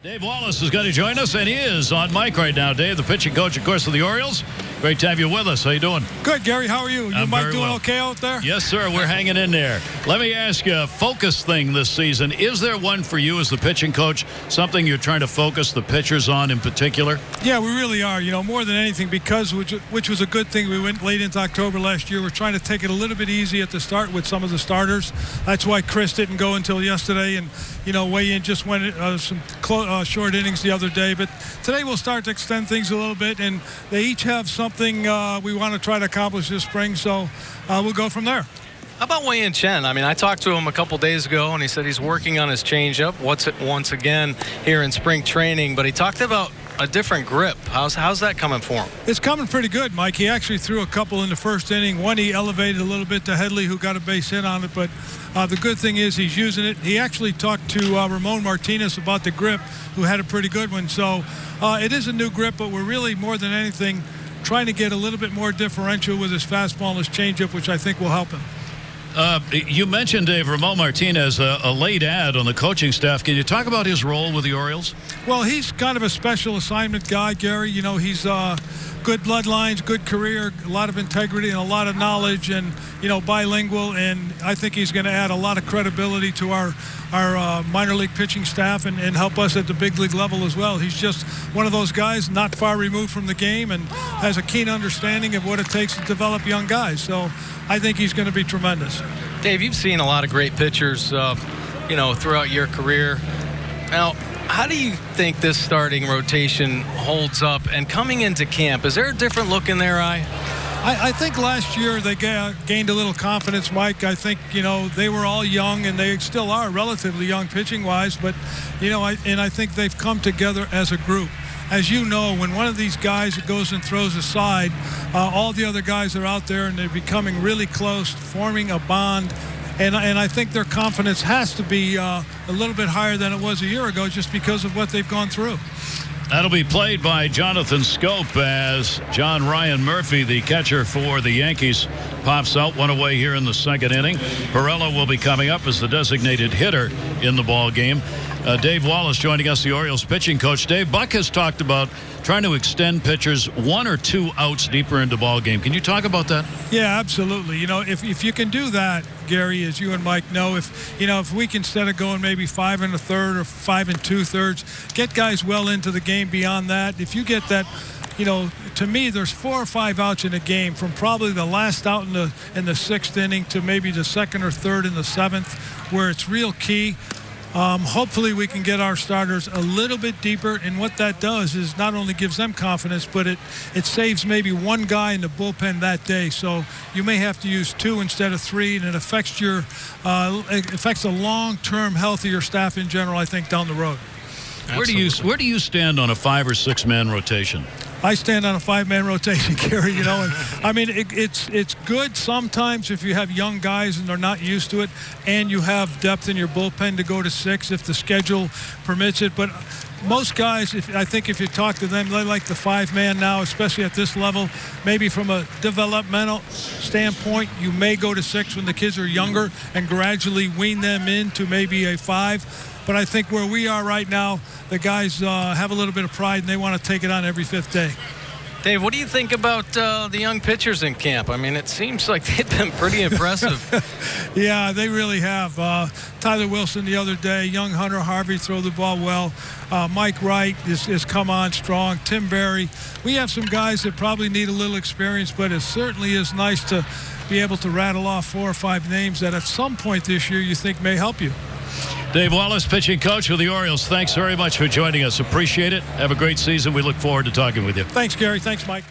Dave Wallace is going to join us, and he is on mic right now. Dave, the pitching coach, of course, of the Orioles. Great to have you with us. How you doing? Good, Gary. How are you? You Mike doing well. Okay out there? Yes, sir. We're hanging in there. Let me ask you a focus thing this season. Is there one for you as the pitching coach, something you're trying to focus the pitchers on in particular? Yeah, we really are. You know, more than anything, because which was a good thing. We went late into October last year. We're trying to take it a little bit easy at the start with some of the starters. That's why Chris didn't go until yesterday, and weigh in just went some short innings the other day. But today we'll start to extend things a little bit, and they each have something we want to try to accomplish this spring, so we'll go from there. How about Wei-Yin Chen? I mean, I talked to him a couple days ago, and he said he's working on his changeup once again here in spring training, but he talked about a different grip. How's that coming for him? It's coming pretty good, Mike. He actually threw a couple in the first inning. One he elevated a little bit to Headley, who got a base hit on it, but the good thing is he's using it. He actually talked to Ramon Martinez about the grip, who had a pretty good one. So it is a new grip, but we're really, more than anything, trying to get a little bit more differential with his fastball and his changeup, which I think will help him. You mentioned, Dave, Ramon Martinez, a late ad on the coaching staff. Can you talk about his role with the Orioles? Well, he's kind of a special assignment guy, Gary. He's good bloodlines, good career, a lot of integrity and a lot of knowledge, and bilingual, and I think he's going to add a lot of credibility to our minor league pitching staff and help us at the big league level as well. He's just one of those guys not far removed from the game and has a keen understanding of what it takes to develop young guys. So I think he's going to be tremendous. Dave, you've seen a lot of great pitchers, throughout your career. Now, how do you think this starting rotation holds up? And coming into camp, is there a different look in their eye? I think last year they gained a little confidence, Mike. I think, they were all young, and they still are relatively young pitching-wise. But, I think they've come together as a group. As you know, when one of these guys goes and throws aside, all the other guys are out there, and they're becoming really close, forming a bond. And I think their confidence has to be a little bit higher than it was a year ago, just because of what they've gone through. That'll be played by Jonathan Scope as John Ryan Murphy, the catcher for the Yankees, pops out one away here in the second inning. Perella will be coming up as the designated hitter in the ball game. Dave Wallace joining us, the Orioles pitching coach. Dave, Buck has talked about trying to extend pitchers 1 or 2 outs deeper into ball game. Can you talk about that? Yeah, absolutely. If you can do that, Gary, as you and Mike know, if we can, instead of going maybe 5 1/3 or 5 2/3, get guys well into the game beyond that. If you get that, to me, there's 4 or 5 outs in a game, from probably the last out in the 6th inning to maybe the 2nd or 3rd in the 7th, where it's real key. Hopefully we can get our starters a little bit deeper, and what that does is not only gives them confidence, but it saves maybe one guy in the bullpen that day. So you may have to use 2 instead of 3, and it affects a long-term healthier staff in general, I think, down the road. Where do you stand on a 5 or 6 man rotation? I stand on a 5-man rotation, Gary. It's good sometimes if you have young guys and they're not used to it, and you have depth in your bullpen to go to 6 if the schedule permits it. But most guys, I think if you talk to them, they like the 5-man now, especially at this level. Maybe from a developmental standpoint, you may go to 6 when the kids are younger and gradually wean them into maybe a 5. But I think where we are right now, the guys have a little bit of pride, and they want to take it on every 5th day. Dave, what do you think about the young pitchers in camp? I mean, it seems like they've been pretty impressive. Yeah, they really have. Tyler Wilson the other day, young Hunter Harvey throw the ball well. Mike Wright has come on strong. Tim Berry. We have some guys that probably need a little experience, but it certainly is nice to be able to rattle off 4 or 5 names that at some point this year you think may help you. Dave Wallace, pitching coach with the Orioles. Thanks very much for joining us. Appreciate it. Have a great season. We look forward to talking with you. Thanks, Gary. Thanks, Mike.